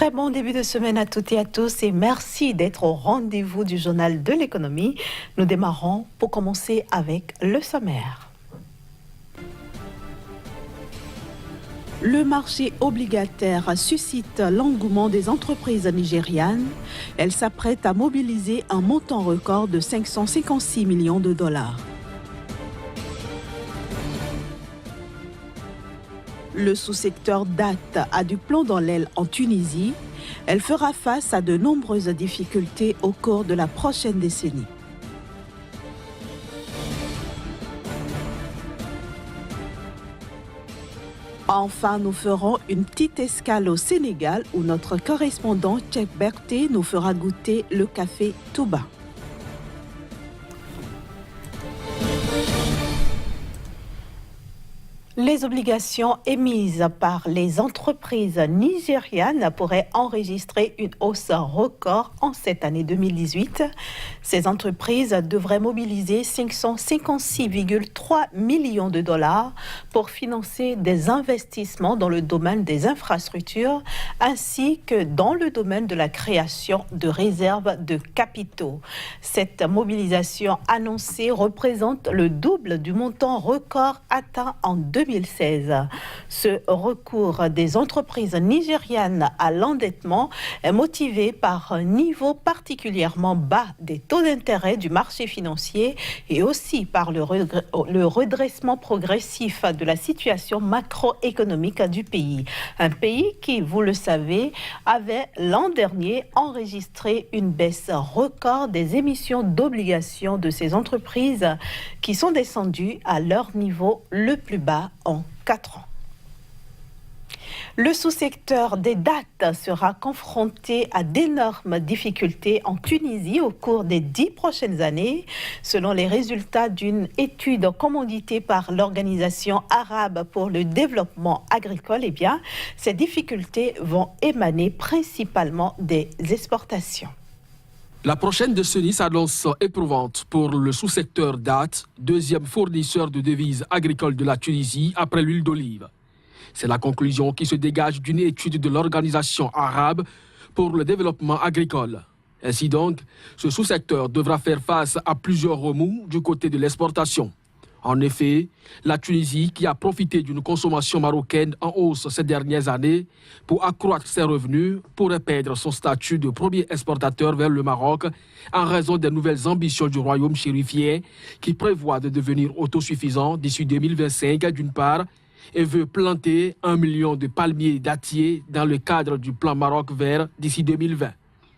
Très bon début de semaine à toutes et à tous et merci d'être au rendez-vous du journal de l'économie. Nous démarrons pour commencer avec le sommaire. Le marché obligataire suscite l'engouement des entreprises nigérianes. Elles s'apprêtent à mobiliser un montant record de 556 millions de dollars. Le sous-secteur DAT a du plomb dans l'aile en Tunisie. Elle fera face à de nombreuses difficultés au cours de la prochaine décennie. Enfin, nous ferons une petite escale au Sénégal où notre correspondant Tchèque Berté nous fera goûter le café Touba. Les obligations émises par les entreprises nigérianes pourraient enregistrer une hausse record en cette année 2018. Ces entreprises devraient mobiliser 556,3 millions de dollars pour financer des investissements dans le domaine des infrastructures ainsi que dans le domaine de la création de réserves de capitaux. Cette mobilisation annoncée représente le double du montant record atteint en 2016. Ce recours des entreprises nigérianes à l'endettement est motivé par un niveau particulièrement bas des taux d'intérêt du marché financier et aussi par le redressement progressif de la situation macroéconomique du pays. Un pays qui, vous le savez, avait l'an dernier enregistré une baisse record des émissions d'obligations de ces entreprises qui sont descendues à leur niveau le plus bas en 4 ans. Le sous-secteur des DAT sera confronté à d'énormes difficultés en Tunisie au cours des 10 prochaines années. Selon les résultats d'une étude commanditée par l'Organisation arabe pour le développement agricole, ces difficultés vont émaner principalement des exportations. La prochaine décennie s'annonce éprouvante pour le sous-secteur DAT, deuxième fournisseur de devises agricoles de la Tunisie après l'huile d'olive. C'est la conclusion qui se dégage d'une étude de l'Organisation arabe pour le développement agricole. Ainsi donc, ce sous-secteur devra faire face à plusieurs remous du côté de l'exportation. En effet, la Tunisie, qui a profité d'une consommation marocaine en hausse ces dernières années pour accroître ses revenus, pourrait perdre son statut de premier exportateur vers le Maroc en raison des nouvelles ambitions du royaume chérifien qui prévoit de devenir autosuffisant d'ici 2025 d'une part et veut planter 1 million de palmiers dattiers dans le cadre du plan Maroc vert d'ici 2020.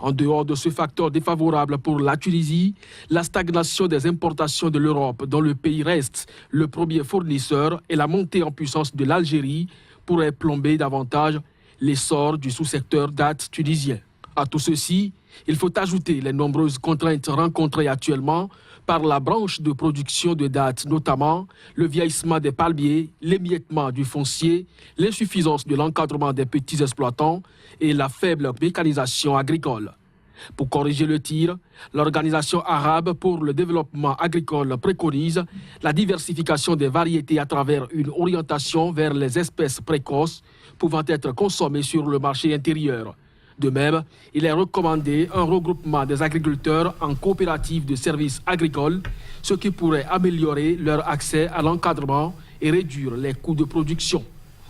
En dehors de ce facteur défavorable pour la Tunisie, la stagnation des importations de l'Europe, dont le pays reste le premier fournisseur, et la montée en puissance de l'Algérie pourraient plomber davantage l'essor du sous-secteur DAT tunisien. À tout ceci, il faut ajouter les nombreuses contraintes rencontrées actuellement par la branche de production de DAT, notamment le vieillissement des palmiers, l'émiettement du foncier, l'insuffisance de l'encadrement des petits exploitants et la faible mécanisation agricole. Pour corriger le tir, l'Organisation arabe pour le développement agricole préconise la diversification des variétés à travers une orientation vers les espèces précoces pouvant être consommées sur le marché intérieur. De même, il est recommandé un regroupement des agriculteurs en coopératives de services agricoles, ce qui pourrait améliorer leur accès à l'encadrement et réduire les coûts de production.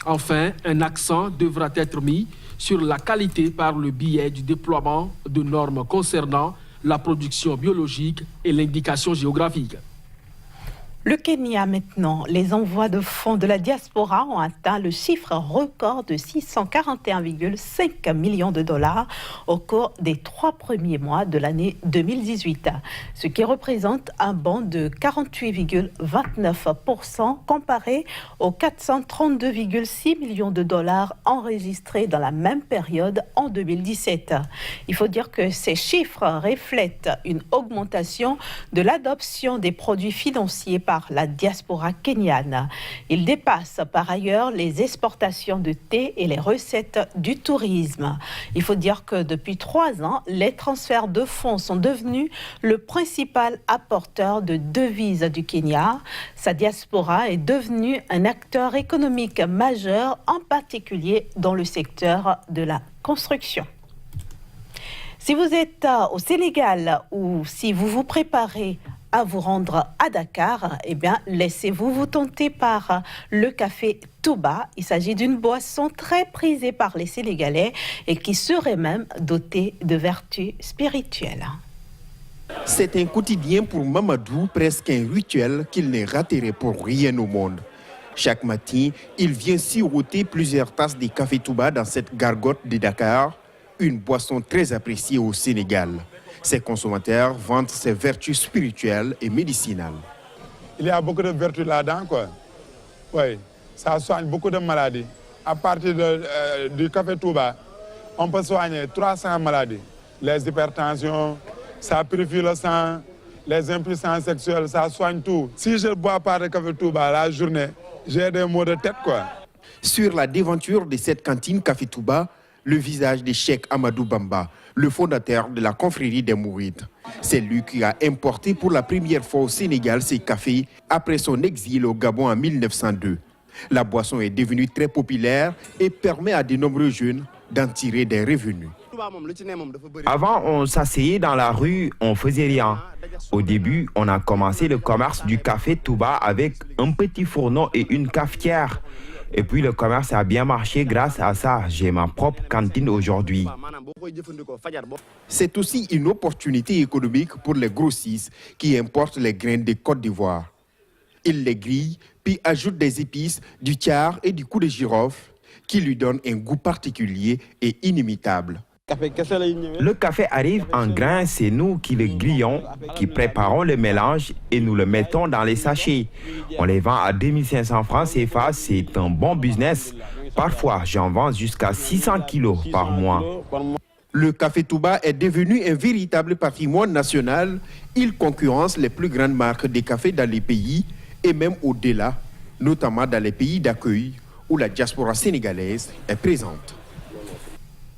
Enfin, un accent devra être mis sur la qualité par le biais du déploiement de normes concernant la production biologique et l'indication géographique. Le Kenya maintenant, les envois de fonds de la diaspora ont atteint le chiffre record de 641,5 millions de dollars au cours des 3 premiers mois de l'année 2018, ce qui représente un bond de 48,29% comparé aux 432,6 millions de dollars enregistrés dans la même période en 2017. Il faut dire que ces chiffres reflètent une augmentation de l'adoption des produits financiers par par la diaspora kenyane. Il dépasse par ailleurs les exportations de thé et les recettes du tourisme. Il faut dire que depuis 3 ans, les transferts de fonds sont devenus le principal apporteur de devises du Kenya. Sa diaspora est devenue un acteur économique majeur, en particulier dans le secteur de la construction. Si vous êtes au Sénégal ou si vous vous préparez à vous rendre à Dakar, eh bien, laissez-vous vous tenter par le café Touba. Il s'agit d'une boisson très prisée par les Sénégalais et qui serait même dotée de vertus spirituelles. C'est un quotidien pour Mamadou, presque un rituel qu'il ne raterait pour rien au monde. Chaque matin, il vient siroter plusieurs tasses de café Touba dans cette gargote de Dakar, une boisson très appréciée au Sénégal. Ses consommateurs vantent ses vertus spirituelles et médicinales. Il y a beaucoup de vertus là-dedans, quoi. Oui, ça soigne beaucoup de maladies. À partir du café Touba, on peut soigner 300 maladies. Les hypertensions, ça purifie le sang, les impuissances sexuelles, ça soigne tout. Si je ne bois pas de café Touba la journée, j'ai des maux de tête, quoi. Sur la devanture de cette cantine Café Touba, le visage de Cheikh Amadou Bamba, le fondateur de la confrérie des Mourides. C'est lui qui a importé pour la première fois au Sénégal ces cafés après son exil au Gabon en 1902. La boisson est devenue très populaire et permet à de nombreux jeunes d'en tirer des revenus. Avant, on s'asseyait dans la rue, on faisait rien. Au début, on a commencé le commerce du café Touba avec un petit fourneau et une cafetière. Et puis le commerce a bien marché grâce à ça. J'ai ma propre cantine aujourd'hui. C'est aussi une opportunité économique pour les grossistes qui importent les graines de Côte d'Ivoire. Ils les grillent, puis ajoutent des épices, du tiar et du cou de girofle qui lui donnent un goût particulier et inimitable. Le café arrive en grains, c'est nous qui le grillons, qui préparons le mélange et nous le mettons dans les sachets. On les vend à 2500 francs CFA, c'est un bon business. Parfois, j'en vends jusqu'à 600 kilos par mois. Le café Touba est devenu un véritable patrimoine national. Il concurrence les plus grandes marques de café dans les pays et même au-delà, notamment dans les pays d'accueil où la diaspora sénégalaise est présente.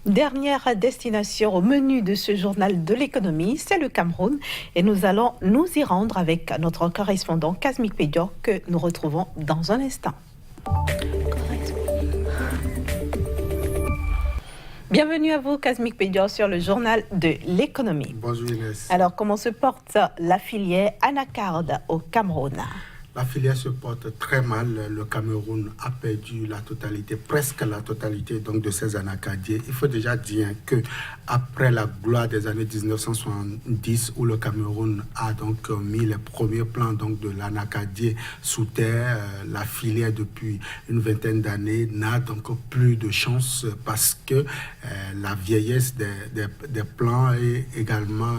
Dernière destination au menu de ce journal de l'économie, c'est le Cameroun. Et nous allons nous y rendre avec notre correspondant Kazmik Pédior que nous retrouvons dans un instant. Bienvenue à vous, Kazmik Pédior, sur le journal de l'économie. Bonjour Inès. Alors, comment se porte la filière Anacard au Cameroun ? La filière se porte très mal. Le Cameroun a perdu la totalité, presque la totalité donc, de ses anacardiers. Il faut déjà dire que après la gloire des années 1970, où le Cameroun a donc mis les premiers plans donc, de l'anacardier sous terre, la filière depuis une vingtaine d'années n'a donc plus de chance parce que la vieillesse des plans et également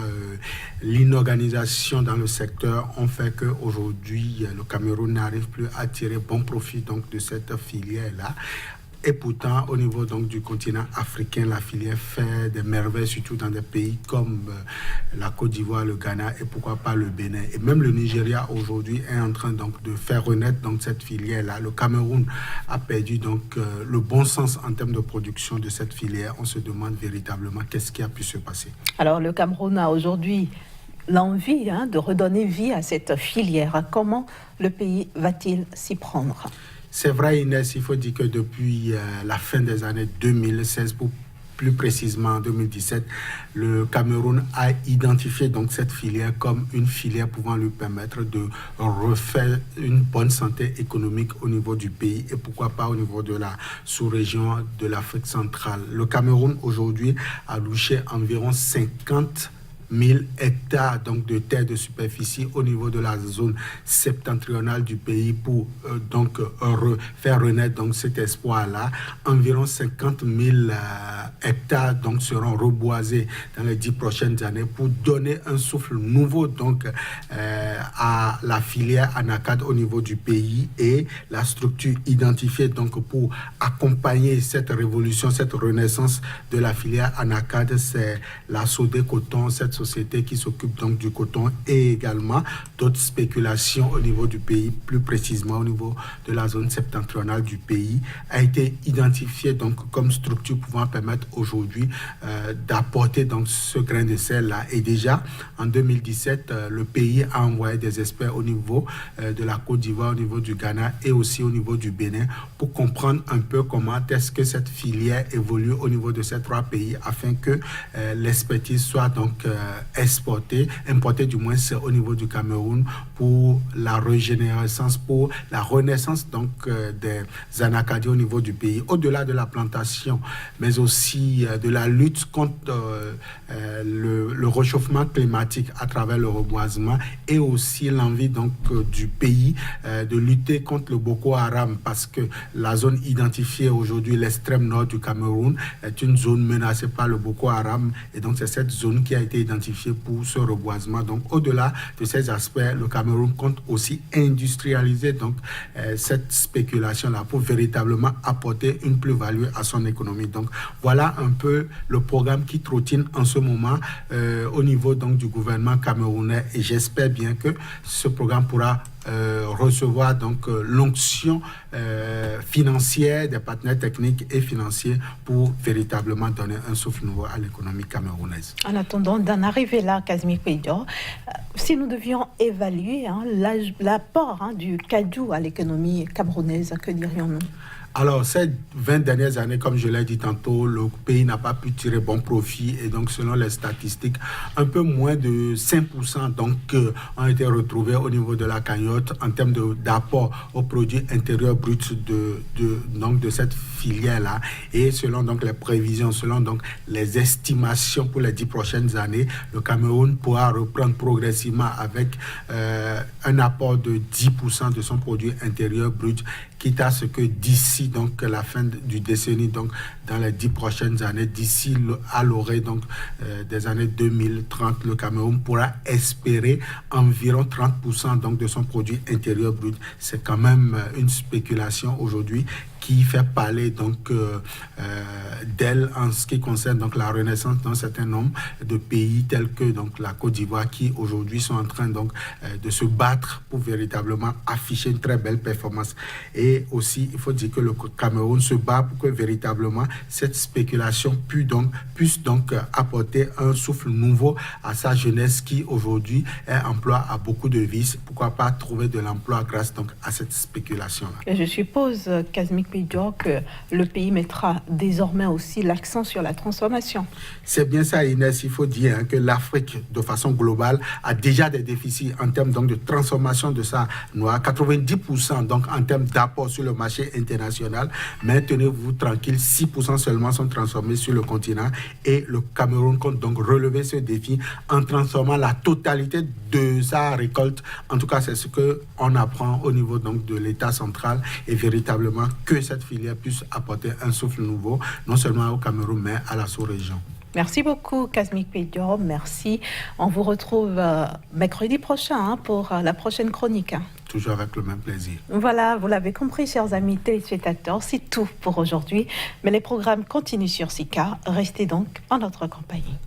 l'inorganisation dans le secteur ont fait qu'aujourd'hui, le Cameroun n'arrive plus à tirer bon profit donc, de cette filière-là. Et pourtant, au niveau donc, du continent africain, la filière fait des merveilles, surtout dans des pays comme la Côte d'Ivoire, le Ghana et pourquoi pas le Bénin. Et même le Nigeria aujourd'hui est en train donc, de faire renaître donc, cette filière-là. Le Cameroun a perdu donc, le bon sens en termes de production de cette filière. On se demande véritablement qu'est-ce qui a pu se passer. Alors le Cameroun a aujourd'hui l'envie de redonner vie à cette filière. Comment le pays va-t-il s'y prendre ? C'est vrai Inès, il faut dire que depuis la fin des années 2016, plus précisément en 2017, le Cameroun a identifié donc cette filière comme une filière pouvant lui permettre de refaire une bonne santé économique au niveau du pays et pourquoi pas au niveau de la sous-région de l'Afrique centrale. Le Cameroun aujourd'hui a louché environ 50 000 hectares donc, de terres de superficie au niveau de la zone septentrionale du pays pour faire renaître donc, cet espoir-là. Environ 50 000 hectares donc, seront reboisés dans les 10 prochaines années pour donner un souffle nouveau donc, à la filière Anacard au niveau du pays et la structure identifiée donc, pour accompagner cette révolution, cette renaissance de la filière Anacard, c'est la Sodé Coton, cette société qui s'occupe donc du coton et également d'autres spéculations au niveau du pays, plus précisément au niveau de la zone septentrionale du pays, a été identifiée donc comme structure pouvant permettre aujourd'hui d'apporter donc ce grain de sel-là. Et déjà, en 2017, le pays a envoyé des experts au niveau de la Côte d'Ivoire, au niveau du Ghana et aussi au niveau du Bénin pour comprendre un peu comment est-ce que cette filière évolue au niveau de ces trois pays afin que l'expertise soit donc importée du moins au niveau du Cameroun pour la régénérescence, pour la renaissance donc des anacardiers au niveau du pays, au-delà de la plantation, mais aussi de la lutte contre le réchauffement climatique à travers le reboisement et aussi l'envie donc du pays de lutter contre le Boko Haram parce que la zone identifiée aujourd'hui, l'extrême nord du Cameroun, est une zone menacée par le Boko Haram et donc c'est cette zone qui a été identifiée pour ce reboisement. Donc au-delà de ces aspects, le Cameroun compte aussi industrialiser donc cette spéculation-là pour véritablement apporter une plus-value à son économie. Donc voilà un peu le programme qui trottine en ce moment au niveau donc du gouvernement camerounais et j'espère bien que ce programme pourra recevoir donc l'onction financière des partenaires techniques et financiers pour véritablement donner un souffle nouveau à l'économie camerounaise. En attendant d'en arriver là, Kazmi Kouidio, si nous devions évaluer l'apport du cajou à l'économie camerounaise, que dirions-nous? Alors, ces 20 dernières années, comme je l'ai dit tantôt, le pays n'a pas pu tirer bon profit et donc, selon les statistiques, un peu moins de 5% donc, ont été retrouvés au niveau de la cagnotte en termes d'apport au produit intérieur brut de cette filière-là. Et selon donc, les prévisions, selon donc, les estimations pour les 10 prochaines années, le Cameroun pourra reprendre progressivement avec un apport de 10% de son produit intérieur brut, quitte à ce que d'ici donc la fin du décennie, donc dans les 10 prochaines années, d'ici à l'orée donc des années 2030, le Cameroun pourra espérer environ 30% donc de son produit intérieur brut. C'est quand même une spéculation aujourd'hui qui fait parler donc d'elle en ce qui concerne donc la renaissance d'un certain nombre de pays tels que donc la Côte d'Ivoire qui aujourd'hui sont en train donc de se battre pour véritablement afficher une très belle performance. Et aussi il faut dire que le Cameroun se bat pour que véritablement cette spéculation puisse donc apporter un souffle nouveau à sa jeunesse qui aujourd'hui est emploi à beaucoup de vices. Pourquoi pas trouver de l'emploi grâce donc à cette spéculation-là. Je suppose, Kazmi Kouidio, que le pays mettra désormais aussi l'accent sur la transformation. C'est bien ça, Inès. Il faut dire que l'Afrique, de façon globale, a déjà des déficits en termes donc de transformation de sa noix. 90% donc en termes d'apport sur le marché international. Mais tenez-vous tranquille, 6% seulement sont transformés sur le continent. Et le Cameroun compte donc relever ce défi en transformant la totalité de sa récolte. En tout cas, c'est ce qu'on apprend au niveau donc de l'État central et véritablement que cette filière puisse apporter un souffle nouveau, non seulement au Cameroun, mais à la sous-région. Merci beaucoup, Kazmi Kouidio. Merci. On vous retrouve mercredi prochain pour la prochaine chronique. Toujours avec le même plaisir. Voilà, vous l'avez compris, chers amis téléspectateurs, c'est tout pour aujourd'hui. Mais les programmes continuent sur Sika. Restez donc en notre compagnie.